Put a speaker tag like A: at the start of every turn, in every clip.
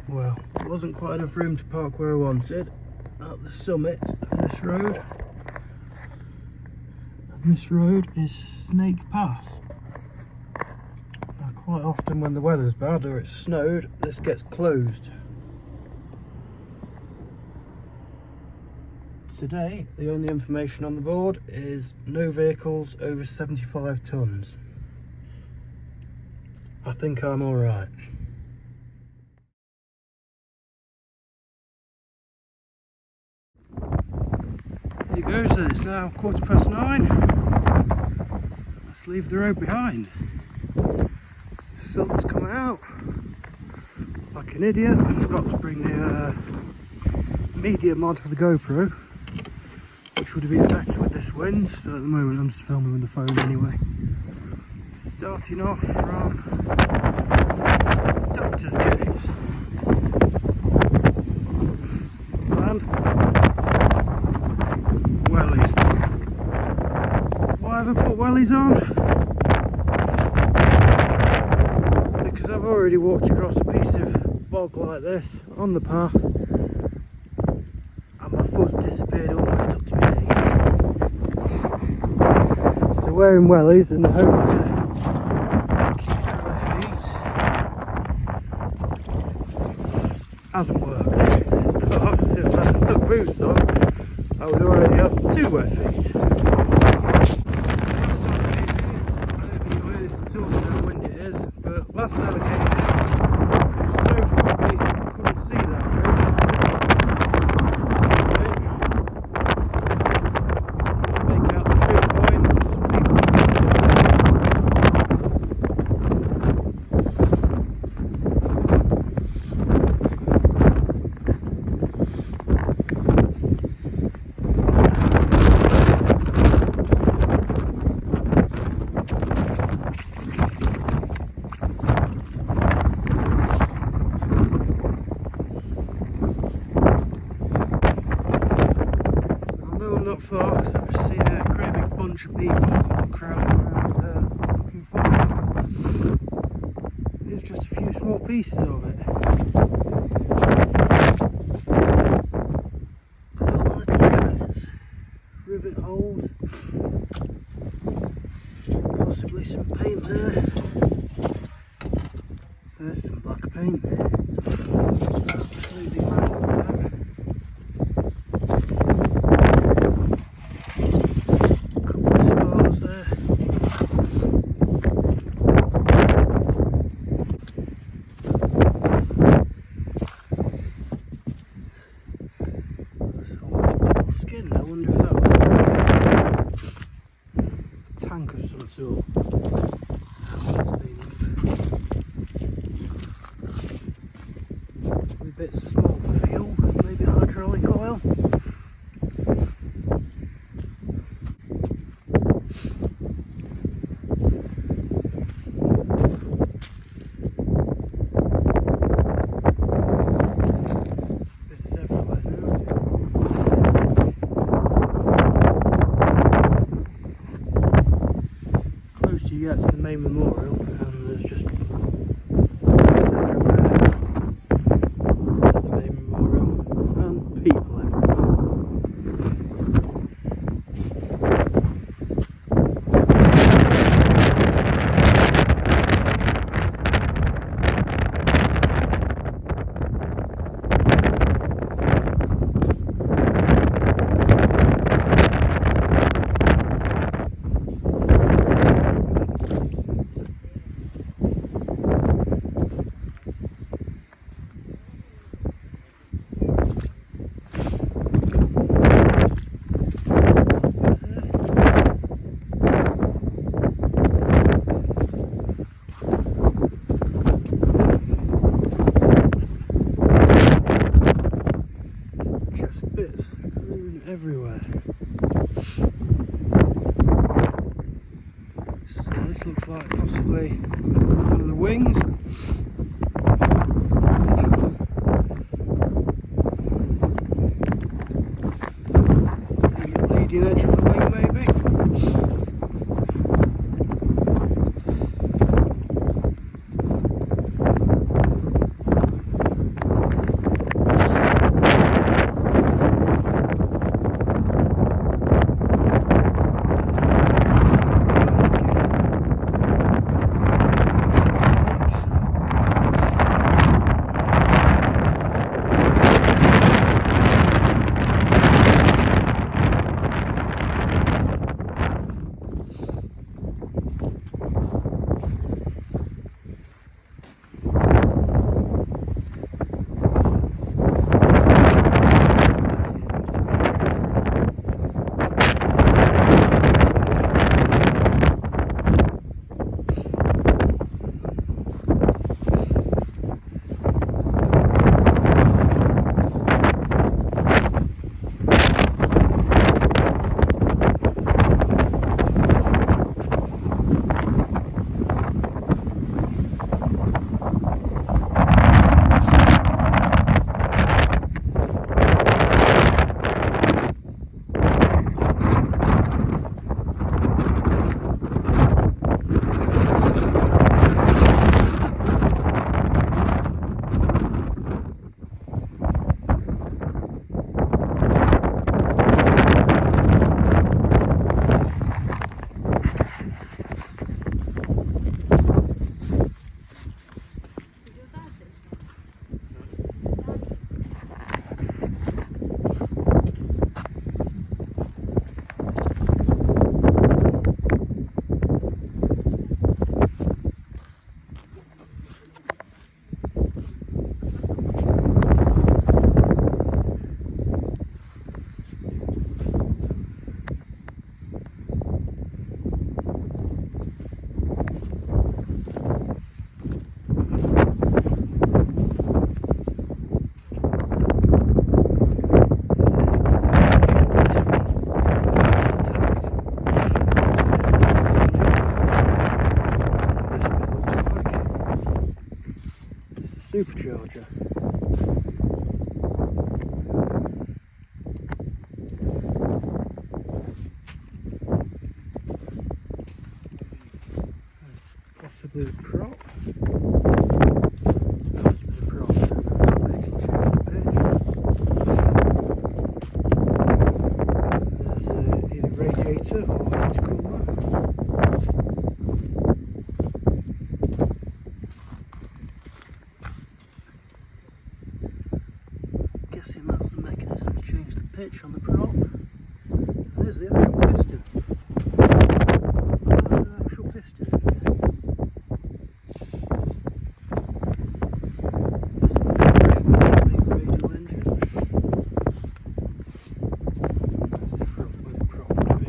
A: Well, there wasn't quite enough room to park where I wanted at the summit of this road. And this road is Snake Pass. Now, quite often when the weather's bad or it's snowed, this gets closed. Today, the only information on the board is no vehicles over 75 tonnes. I think I'm alright. Here goes then, it's now 9:15. Let's leave the road behind. The sun's coming out. Like an idiot, I forgot to bring the media mod for the GoPro, which would have been better with this wind, so at the moment I'm just filming with the phone anyway. Starting off from Doctor's Gates. And wellies. Why have I put wellies on? Because I've already walked across a piece of bog like this on the path and my foot's disappeared almost up to my knee. So wearing wellies in the hope to keep dry feet hasn't worked. But obviously if I had stuck boots on, I would already have 2 wet feet. I don't think you'll hear this at all, how windy it is, but last time I came here, it was so foggy I couldn't see that road. Just make out the trip point and some people far, because I've just seen a great big bunch of people crowding around there looking for me. There's just a few small pieces of it. Look at all the rivets, rivet holes, possibly some paint there. There's some black paint. Absolutely mad with that. Skin. I wonder if that was like a tank of some sort. That must have been it. With bits of small fuel, maybe hydraulic oil. You get to the main memorial and there's just bits everywhere. There's the main memorial and people everywhere. Bits screwing everywhere. So this looks like possibly one of the wings. The leading edge of the wing maybe. supercharger. Possibly the prop. Supposed to be the prop. They can change the pitch. There's either radiator or heat cooler. Guessing that's the mechanism to change the pitch on the prop. And there's the actual piston. That's the actual piston. Big radial engine. That's the front where the prop would be.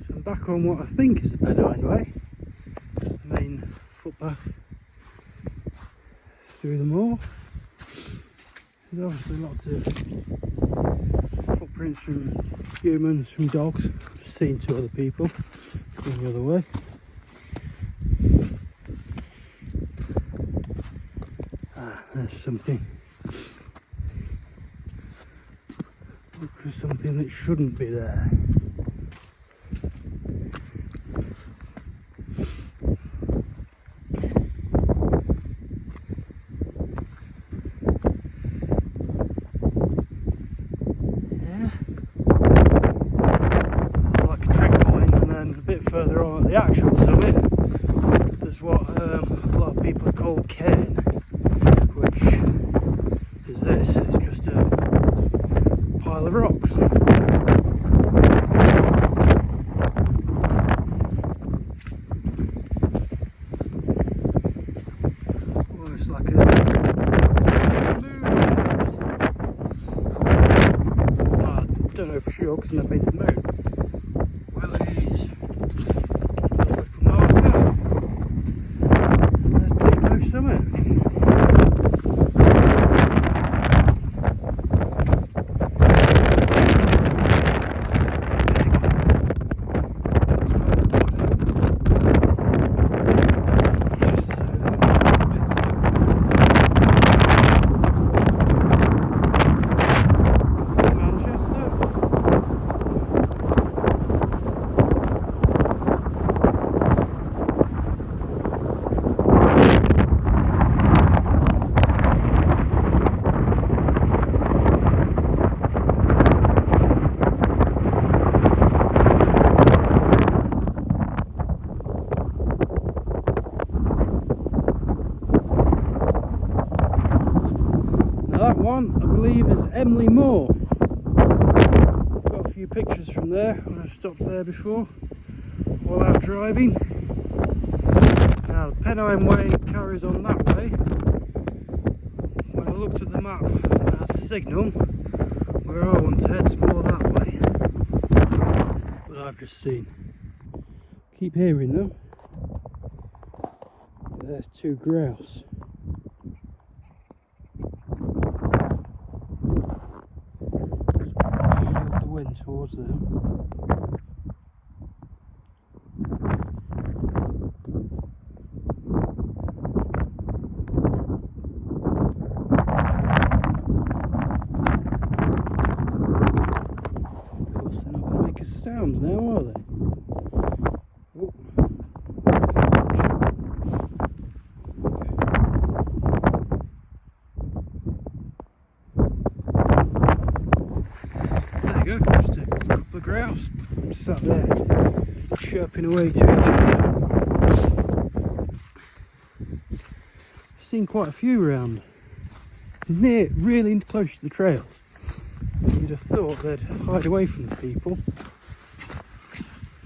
A: So I'm back on what I think is the Blenheim way, the main footpath through the moor. There's obviously lots of footprints from humans, from dogs. Just seen 2 other people going the other way. There's something. Look for something that shouldn't be there. Further on at the actual summit, there's what a lot of people call cairn, which is this. It's just a pile of rocks. Well, it's like a moon. I don't know for sure because I've never been to the moon. Well, it is. Summit. That one, I believe, is Emily Moor. I've got a few pictures from there when I've stopped there before while out driving. Now the Blenheim way carries on that way. When I looked at the map, that's a signal where I want to head more that way. But I've just seen. Keep hearing them. There's 2 grouse. Towards them. Of course, they're not going to make a sound now, are they? Oh. There you go, just a couple of grouse sat there chirping away to each other. I've seen quite a few around near, really close to the trails. You'd have thought they'd hide away from the people.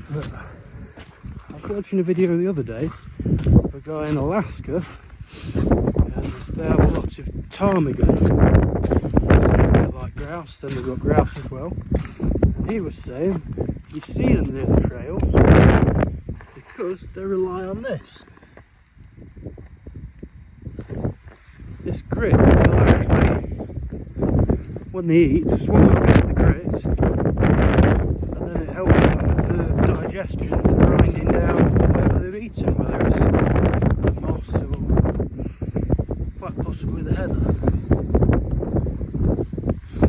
A: But I was watching a video the other day of a guy in Alaska, and they have a lot of ptarmigan, like grouse. Then they've got grouse as well. And he was saying you see them near the trail because they rely on this. This grit, they'll actually, when they eat, swallow the grit eaten, whether it's moss or quite possibly the heather.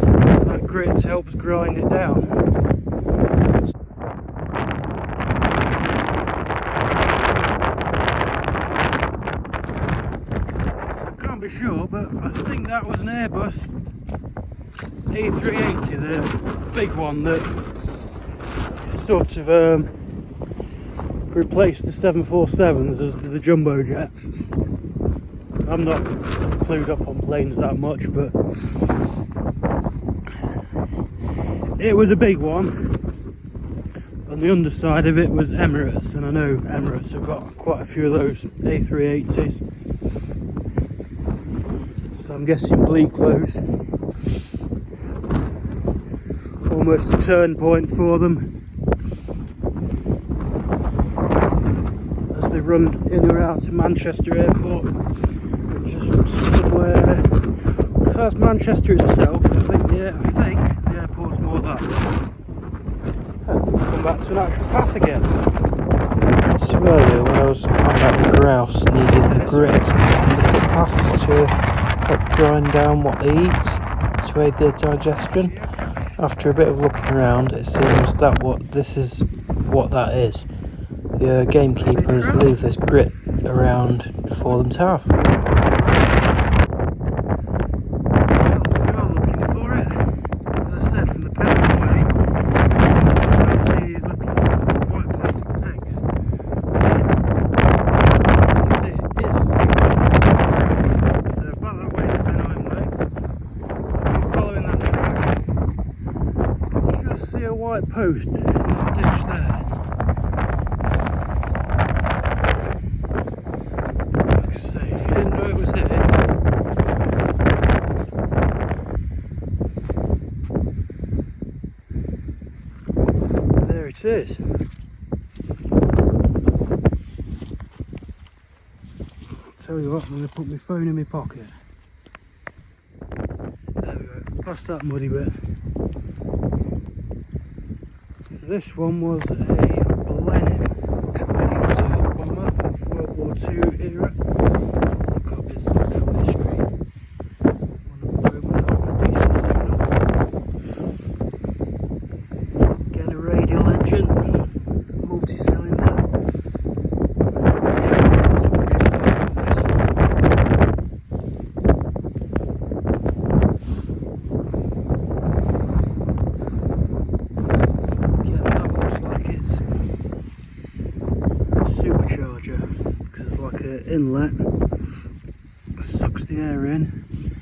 A: And that grit helps grind it down. So I can't be sure, but I think that was an Airbus A380, the big one that sort of replaced the 747s as the jumbo jet. I'm not clued up on planes that much, but it was a big one. On the underside of it was Emirates, and I know Emirates have got quite a few of those A380s. So I'm guessing Bleaklows. Almost a turn point for them as they run in or out of Manchester Airport, which is somewhere. If that's Manchester itself, I think the airport's more that. Come back to an actual path again.
B: So earlier when I was on about the grouse needing the grit on the footpaths to help grind down what they eat, to aid their digestion. After a bit of looking around, it seems that this is what that is. The gamekeepers leave this grit around for them to have.
A: Well, we are looking for it. As I said, from the pedal away, I just want to see these little white plastic pegs. As you can see, it is so about that way is the Blenheim way. I've been following that track. Just see a white post in the ditch there. Like I say, if you didn't know it was here, there it is. Tell you what, I'm going to put my phone in my pocket. There we go, past that muddy bit. This one was a Blenheim, which I believe was a bomber of World War II era. Look up its actual history. One of them got a decent signal. Again, a radial engine, multi-cylinder. Because it's like an inlet, sucks the air in,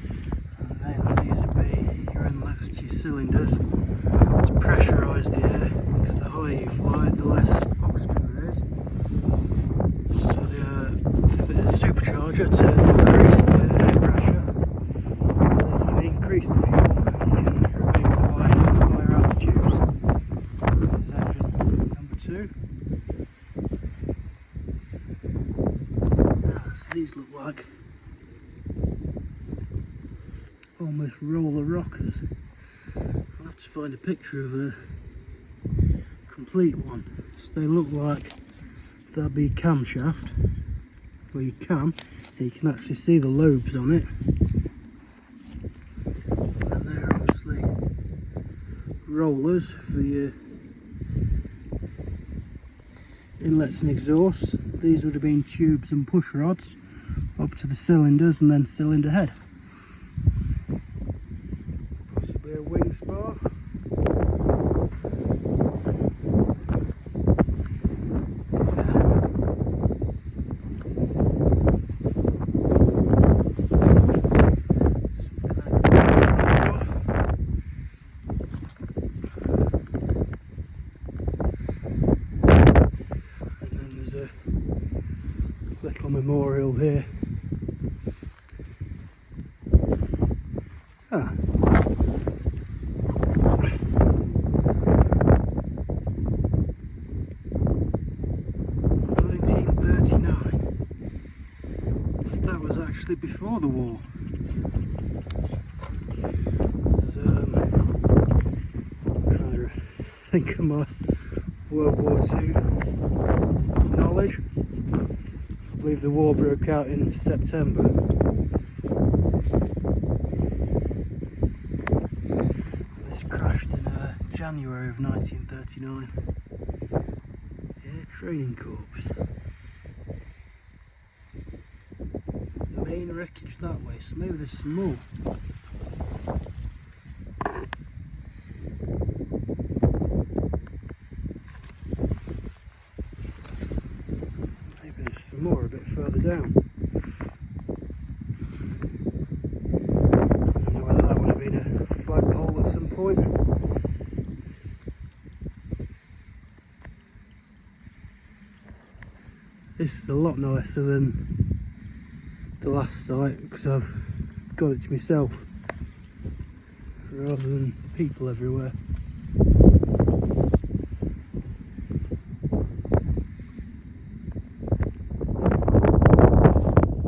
A: and then these will be your inlets to your cylinders to pressurise the air, because the higher you fly the less oxygen there is. So the supercharger to increase the air pressure, so you can increase the fuel and you can remain flying at higher altitudes. There's engine number 2. So these look like almost roller rockers. I'll have to find a picture of a complete one. So they look like that'd be a camshaft where you can actually see the lobes on it. And they're obviously rollers for your inlets and exhausts. These would have been tubes and push rods up to the cylinders and then cylinder head. Possibly a wing spar. Little memorial here. 1939. So that was actually before the war. I'm trying to think of World War II knowledge. I believe the war broke out in September. This crashed in January of 1939. Yeah, training corps. Main wreckage that way, so maybe there's some more. Maybe there's some more a bit further down. I don't know whether that would have been a flagpole at some point. This is a lot nicer than the last site because I've got it to myself rather than people everywhere.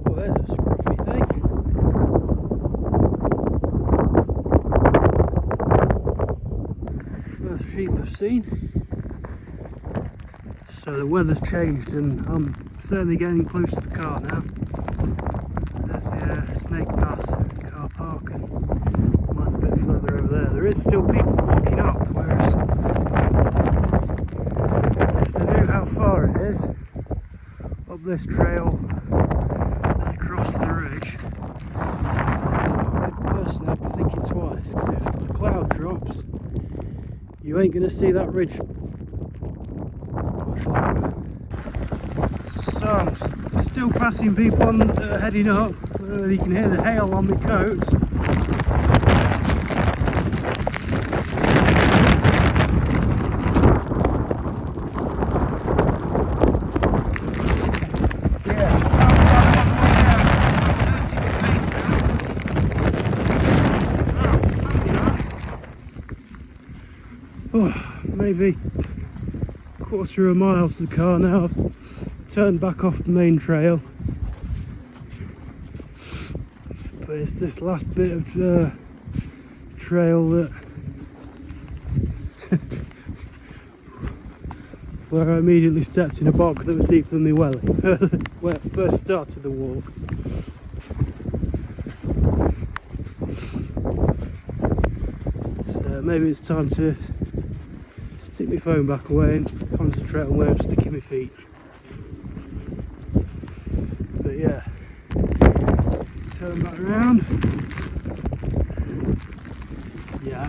A: Oh, there's a scruffy thing. First sheep I've seen. So the weather's changed and I'm certainly getting close to the car now. There's the Snake Pass car park and mine's a bit further over there. There is still people walking up, whereas if they knew how far it is up this trail and across the ridge, personally I'd be thinking twice, because if the cloud drops you ain't going to see that ridge much longer. So I'm still passing people on heading up. You can hear the hail on the coat. Oh, maybe a quarter of a mile to the car now. I've turned back off the main trail, but it's this last bit of trail that where I immediately stepped in a bog that was deeper than my welly when I first started the walk. So maybe it's time to stick my phone back away and concentrate on where I'm sticking my feet. But yeah, turn back around. Yeah,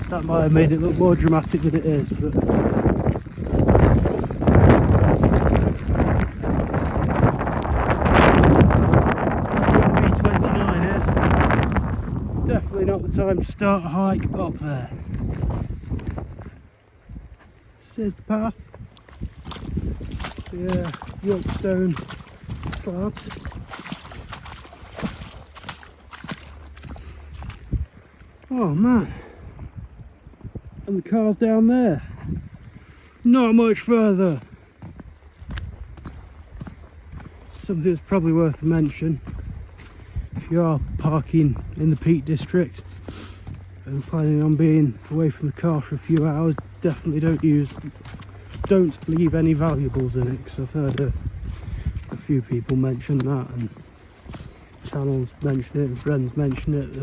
A: that might have made it look more dramatic than it is, but that's where the B29 is. Definitely not the time to start a hike up there. Here's the path. The Yorkstone slabs. Oh man, and the car's down there, not much further. Something that's probably worth a mention if you are parking in the Peak District and planning on being away from the car for a few hours. Definitely don't leave any valuables in it, because I've heard a few people mention that, and channels mention it and friends mention it.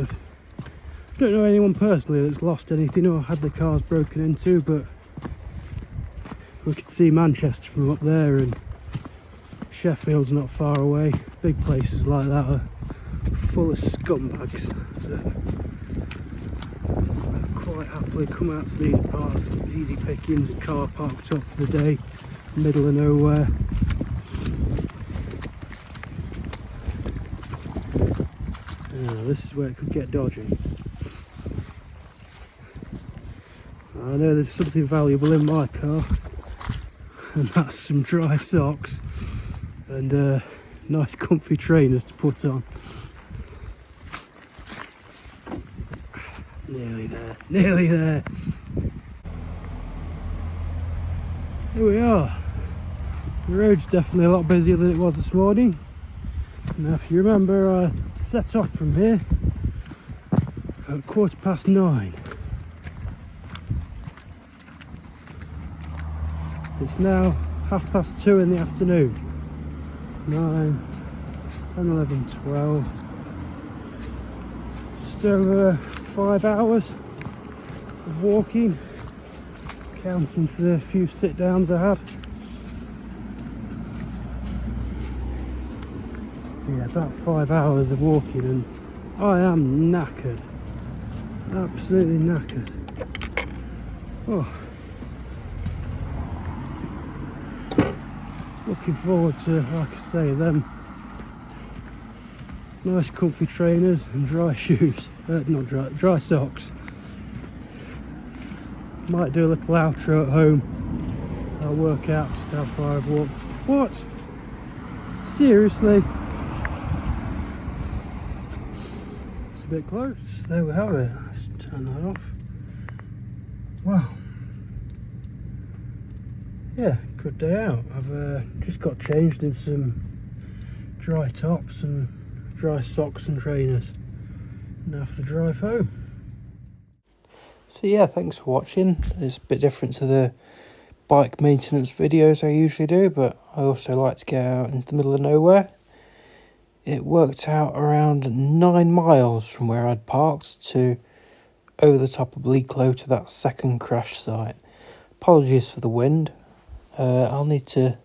A: I don't know anyone personally that's lost anything or had their cars broken into, but we could see Manchester from up there, and Sheffield's not far away. Big places like that are full of scumbags that quite happily come out to these parts, easy pickings, a car parked up for the day, middle of nowhere. This is where it could get dodgy. I know there's something valuable in my car, and that's some dry socks and nice comfy trainers to put on. Nearly there, nearly there. Here we are. The road's definitely a lot busier than it was this morning. Now if you remember, I set off from here at 9:15. It's now 2:30 in the afternoon. 9, 10, 11, 12. Just over 5 hours of walking, counting for the few sit downs I had. Yeah, about 5 hours of walking, and I am knackered. Absolutely knackered. Oh. Looking forward to, like I say, them nice comfy trainers and dry shoes. Not dry socks. Might do a little outro at home. I'll work out just how far I've walked. What? Seriously? It's a bit close. There we have it. Let's turn that off. Wow. Yeah, good day out. I've just got changed in some dry tops and dry socks and trainers. Now for the drive home.
B: So yeah, thanks for watching. It's a bit different to the bike maintenance videos I usually do, but I also like to get out into the middle of nowhere. It worked out around 9 miles from where I'd parked to over the top of Bleaklow to that second crash site. Apologies for the wind. I'll need to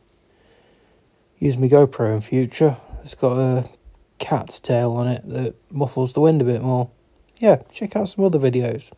B: use my GoPro in future. It's got a cat's tail on it that muffles the wind a bit more. Yeah, check out some other videos.